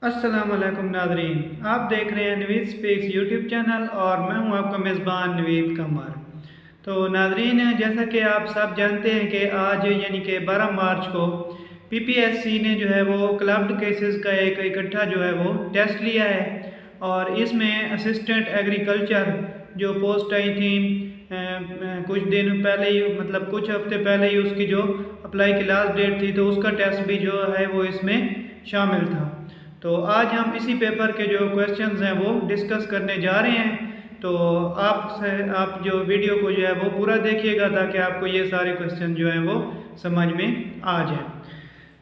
अस्सलाम वालेकुम नादरीन, आप देख रहे हैं नवीद स्पीक्स यूट्यूब चैनल और मैं हूं आपका मेज़बान नवीद कमर। तो नादरीन, जैसा कि आप सब जानते हैं कि आज यानी कि 12 मार्च को पीपीएससी ने जो है वो क्लब्ड केसेस का एक इकट्ठा जो है वो टेस्ट लिया है और इसमें असिस्टेंट एग्रीकल्चर जो पोस्ट आई थी कुछ दिन पहले ही, मतलब कुछ हफ्ते पहले ही उसकी जो अप्लाई की लास्ट डेट थी, तो उसका टेस्ट भी जो है वो इसमें शामिल था। तो आज हम इसी पेपर के जो क्वेश्चंस हैं वो डिस्कस करने जा रहे हैं। तो आप जो वीडियो को जो है वो पूरा देखिएगा ताकि आपको ये सारे क्वेश्चन जो हैं वो समझ में आ जाए।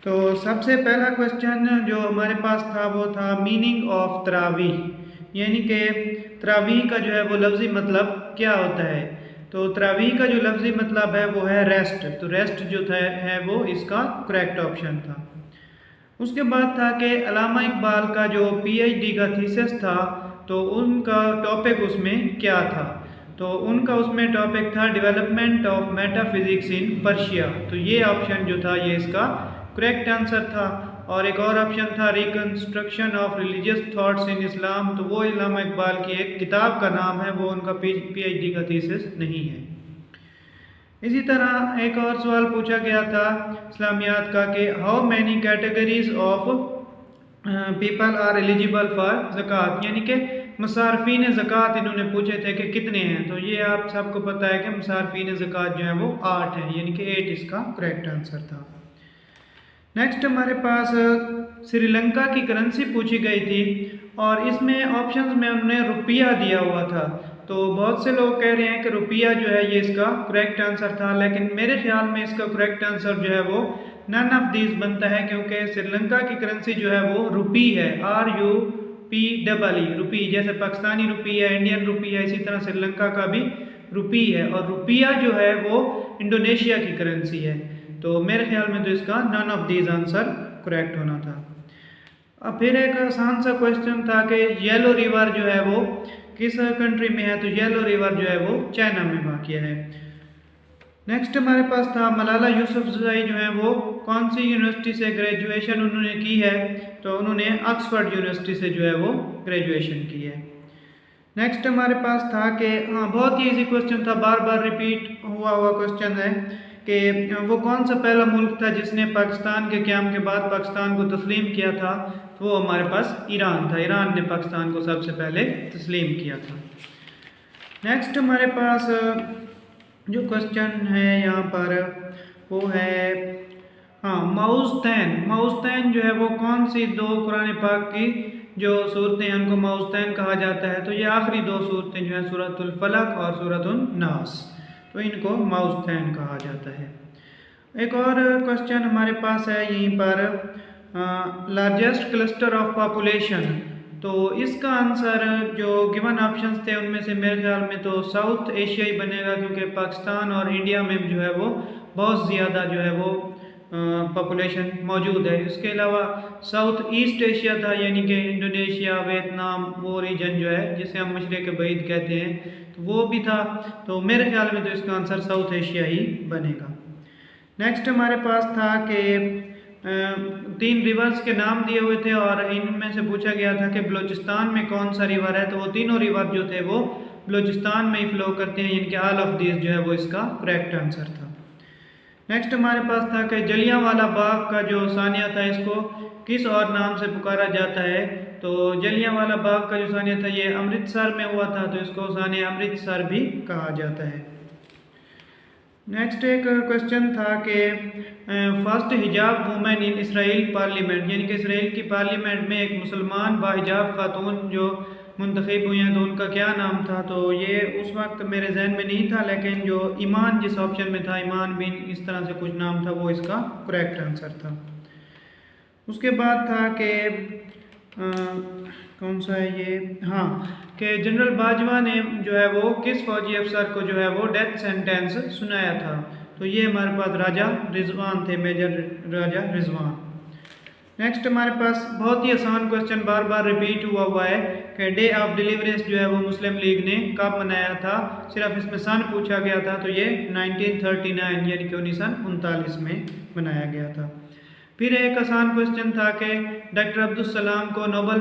तो सबसे पहला क्वेश्चन जो हमारे पास था वो था मीनिंग ऑफ तरावी, यानी कि तरावी का जो है वो लफ्ज़ी मतलब क्या होता है। तो तरावी का जो लफ्ज़ी मतलब है वो है रेस्ट। तो रेस्ट जो था है वो इसका करेक्ट ऑप्शन था। उसके बाद था कि अल्लामा इकबाल का जो पीएचडी का थीसिस था तो उनका टॉपिक उसमें क्या था। तो उनका उसमें टॉपिक था development of metaphysics in Persia. तो ये ऑप्शन जो था ये इसका करेक्ट आंसर था। और एक और ऑप्शन था reconstruction of religious thoughts in Islam. तो वो अल्लामा इकबाल की एक किताब का नाम है, वो उनका पीएचडी का थीसिस नहीं है। इसी तरह एक और सवाल पूछा गया था इस्लामियात का कि how many categories of people are eligible for ज़कात, यानी कि मुसारफीन ज़कात इन्होंने पूछे थे कि कितने हैं। तो ये आप सबको पता है कि मुसारफीन ज़कात जो है वो 8 हैं, यानी कि 8 इसका करेक्ट आंसर था। नेक्स्ट हमारे पास श्रीलंका की करेंसी पूछी गई थी और इसमें ऑप्शंस में उन्होंने रुपया दिया हुआ था। तो बहुत से लोग कह रहे हैं कि रुपया जो है ये इसका करेक्ट आंसर था, लेकिन मेरे ख्याल में इसका करेक्ट आंसर जो है वो नन ऑफ दीज बनता है, क्योंकि श्रीलंका की करेंसी जो है वो रुपी है, RUPEE रुपी। जैसे पाकिस्तानी रुपी है, इंडियन रुपी है, इसी तरह श्रीलंका का भी रुपी है। और रुपया जो है वो इंडोनेशिया की करेंसी है। तो मेरे ख्याल में तो इसका none of these answer correct होना था। अब फिर एक आसान सा क्वेश्चन था कि येलो रिवर जो है वो किस कंट्री में है। तो येलो रिवर जो है वो चाइना में वाक़ है। नेक्स्ट हमारे पास था मलाला यूसुफज़ई जो है वो कौन सी यूनिवर्सिटी से ग्रेजुएशन उन्होंने की है। तो उन्होंने ऑक्सफोर्ड यूनिवर्सिटी से जो है वो ग्रेजुएशन की है। नेक्स्ट हमारे पास था कि बहुत ही इजी क्वेश्चन था, बार बार रिपीट हुआ क्वेश्चन है कि वो कौन सा पहला मुल्क था जिसने पाकिस्तान के क़याम के बाद पाकिस्तान को तस्लीम किया था। तो वो हमारे पास ईरान था। ईरान ने पाकिस्तान को सबसे पहले तस्लीम किया था। नेक्स्ट हमारे पास जो क्वेश्चन है यहाँ पर वो है माउज़तैन जो है वो कौन सी दो कुरान पाक की जो सूरतें हैं उनको माउज़तैन कहा जाता है। तो ये आखिरी दो सूरतें जो हैं सूरतुल फलक और सूरतुन नास, तो इनको माउज़तैन कहा जाता है। एक और क्वेश्चन हमारे पास है यहीं पर लार्जेस्ट क्लस्टर ऑफ पॉपुलेशन। तो इसका आंसर जो गिवन ऑप्शंस थे उनमें से मेरे ख्याल में तो साउथ एशिया ही बनेगा, क्योंकि पाकिस्तान और इंडिया में जो है वो बहुत ज़्यादा जो है वो पॉपुलेशन मौजूद है। इसके अलावा साउथ ईस्ट एशिया था, यानी कि इंडोनेशिया, वियतनाम, वो रीजन जो है जिसे हम मशरिक़ बईद कहते हैं, तो वो भी था। तो मेरे ख्याल में तो इसका आंसर साउथ एशिया ही बनेगा। नेक्स्ट हमारे पास था कि 3 रिवर्स के नाम दिए हुए थे और इनमें से पूछा गया था कि बलूचिस्तान में कौन सा रिवर है। तो वो तीनों रिवर जो थे वो बलूचिस्तान में ही फ्लो करते हैं, यानी कि ऑल ऑफ दिस जो है वो इसका करेक्ट आंसर था। नेक्स्ट हमारे पास था कि जलियांवाला बाग का जो सानिया था इसको किस और नाम से पुकारा जाता है। तो जलियांवाला बाग का जो सानिया था ये अमृतसर में हुआ था, तो इसको सानिया अमृतसर भी कहा जाता है। नेक्स्ट एक क्वेश्चन था कि फर्स्ट हिजाब वुमेन इन इसराइल पार्लियामेंट, यानी कि इसराइल की पार्लियामेंट में एक मुसलमान बाहिजाब खातून जो मुंतखब हुई हैं तो उनका क्या नाम था। तो ये उस वक्त मेरे जहन में नहीं था, लेकिन जो ईमान जिस ऑप्शन में था, ईमान बिन इस तरह से कुछ नाम था, वो इसका करेक्ट आंसर था। उसके बाद था कि कौन सा है ये, कि जनरल बाजवा ने जो है वो किस फौजी अफसर को जो है वो डेथ सेंटेंस सुनाया था। तो ये हमारे पास राजा रिजवान थे, मेजर राजा रिजवान। नेक्स्ट हमारे पास बहुत ही आसान क्वेश्चन बार बार रिपीट हुआ है कि डे ऑफ डिलीवरेंस जो है वो मुस्लिम लीग ने कब मनाया था। सिर्फ इसमें सन पूछा गया था, तो ये 1939 यानी कि 1939 में मनाया गया था। फिर एक आसान क्वेश्चन था कि डॉक्टर अब्दुल सलाम को नोबेल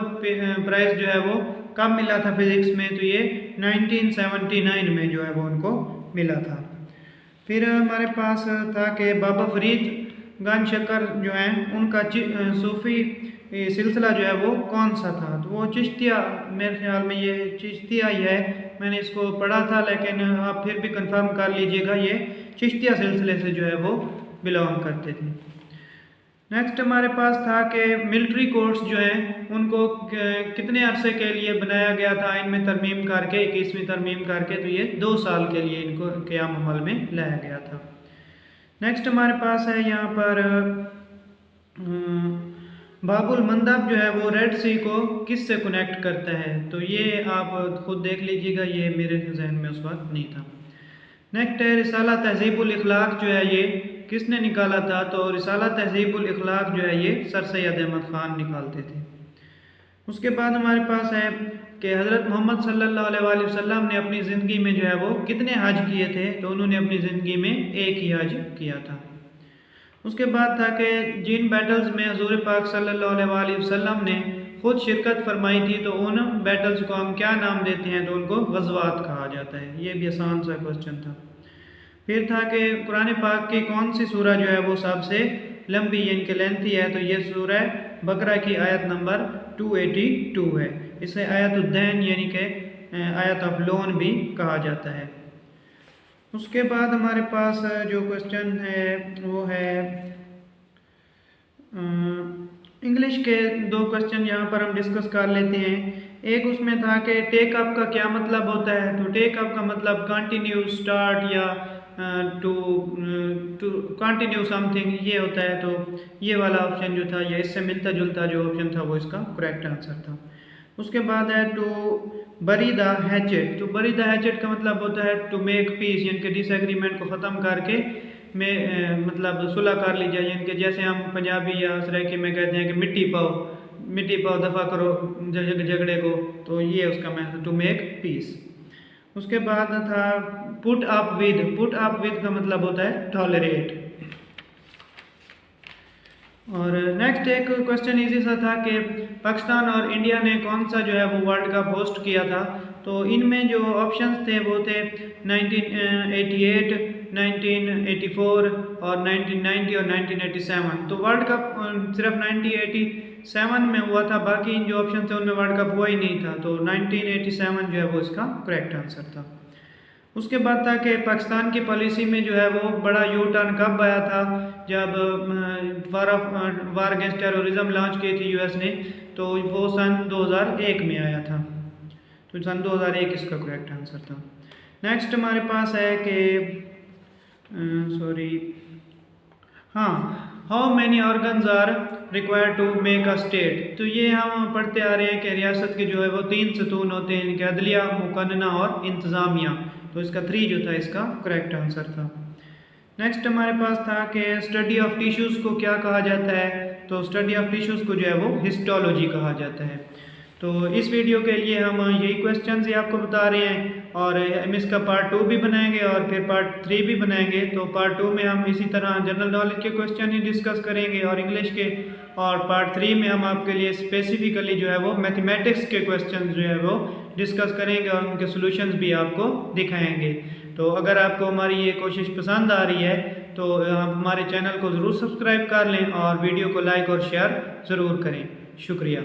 प्राइज़ जो है वो कब मिला था फिज़िक्स में, तो ये 1979 में जो है वो उनको मिला था। फिर हमारे पास था कि बाबा फरीद गंज शक्कर जो हैं उनका सूफ़ी सिलसिला जो है वो कौन सा था, तो वो चिश्तिया, मेरे ख्याल में ये चिश्तिया ही है, मैंने इसको पढ़ा था लेकिन आप फिर भी कंफर्म कर लीजिएगा, ये चिश्तिया सिलसिले से जो है वो बिलोंग करते थे। नेक्स्ट हमारे पास था कि मिलिट्री कोर्ट्स जो हैं उनको कितने अरसे के लिए बनाया गया था इनमें तरमीम करके, 21वीं तरमीम करके, तो ये 2 साल के लिए इनको क़याम अमल में लाया गया था। नेक्स्ट हमारे पास है यहाँ पर बाबुल मंदब जो है वो रेड सी को किस से कनेक्ट करता है, तो ये आप खुद देख लीजिएगा, ये मेरे जहन में उस वक्त नहीं था। नेक्स्ट है रिसाला तहज़ीबुल इखलाक जो है ये किसने निकाला था, तो रिसाला तहज़ीबुल इखलाक जो है ये सर सैयद अहमद ख़ान निकालते थे। उसके बाद हमारे पास है कि हज़रत मोहम्मद सल्लल्लाहु अलैहि वसल्लम ने अपनी ज़िंदगी में जो है वो कितने हज किए थे, तो उन्होंने अपनी ज़िंदगी में एक ही हज किया था। उसके बाद था कि जिन बैटल्स में हुज़ूर पाक सल्लल्लाहु अलैहि वसल्लम ने खुद शिरकत फरमाई थी, तो उन बैटल्स को हम क्या नाम देते हैं, तो उनको गज़वात कहा जाता है। ये भी आसान सा क्वेश्चन था। फिर था कि कुरान पाक की कौन सी सूरह जो है वो सबसे लंबी यानी कि लेंथी है, तो ये सूरह बकरा की आयत नंबर 282 है। इसे आयतुद्दैन यानी कि आयत ऑफ लोन भी कहा जाता है। उसके बाद हमारे पास जो क्वेश्चन है वो है इंग्लिश के 2 क्वेश्चन यहाँ पर हम डिस्कस कर लेते हैं। एक उसमें था कि टेक अप का क्या मतलब होता है, तो टेक अप का मतलब कंटिन्यू, स्टार्ट या टू कंटिन्यू समथिंग ये होता है, तो ये वाला ऑप्शन जो था, ये इससे मिलता जुलता जो ऑप्शन था वो इसका करेक्ट आंसर था। उसके बाद है टू बरी द हैचेट, तो बरी द हैचेट का मतलब होता है टू मेक पीस, यानी कि डिसएग्रीमेंट को ख़त्म करके में मतलब सुलह कर ली जाए, यानी कि जैसे हम पंजाबी या सराइकी में कहते हैं कि मिट्टी पाओ दफ़ा करो झगड़े को, तो ये उसका मतलब टू मेक पीस। उसके बाद था पुट अप विद का मतलब होता है टॉलरेट। और नेक्स्ट एक क्वेश्चन इजी सा था कि पाकिस्तान और इंडिया ने कौन सा जो है वो वर्ल्ड कप होस्ट किया था, तो इनमें जो ऑप्शंस थे वो थे 1988, 1984 और 1990 और 1987। तो वर्ल्ड कप सिर्फ 1987 में हुआ था, बाकी इन जो ऑप्शन थे उनमें वर्ल्ड कप हुआ ही नहीं था, तो 1987 जो है वो इसका करेक्ट आंसर था। उसके बाद था कि पाकिस्तान की पॉलिसी में जो है वो बड़ा यू टर्न कब आया था, जब वार अगेंस्ट टेररिज्म लॉन्च की थी यूएस ने, तो वो सन 2001 में आया था, तो सन 2001 इसका करेक्ट आंसर था। नेक्स्ट हमारे पास है कि how many organs are required to make a state, तो ये हम पढ़ते आ रहे हैं कि रियासत के जो है वो 3 सतून होते हैं, इनके अदलिया, मुकन्ना और इंतज़ामिया, तो इसका 3 जो था इसका करेक्ट आंसर था। नेक्स्ट हमारे पास था कि स्टडी ऑफ टिश्यूज़ को क्या कहा जाता है, तो स्टडी ऑफ टिश्यूज़ को जो है वो हिस्टोलॉजी कहा जाता है। तो इस वीडियो के लिए हम यही क्वेश्चंस ही आपको बता रहे हैं, और हम इसका पार्ट 2 भी बनाएंगे और फिर पार्ट 3 भी बनाएंगे। तो पार्ट 2 में हम इसी तरह जनरल नॉलेज के क्वेश्चन ही डिस्कस करेंगे और इंग्लिश के, और पार्ट 3 में हम आपके लिए स्पेसिफिकली जो है वो मैथमेटिक्स के क्वेश्चन जो है वो डिस्कस करेंगे और उनके सोल्यूशंस भी आपको दिखाएंगे। तो अगर आपको हमारी ये कोशिश पसंद आ रही है तो आप हमारे चैनल को ज़रूर सब्सक्राइब कर लें और वीडियो को लाइक और शेयर ज़रूर करें। शुक्रिया।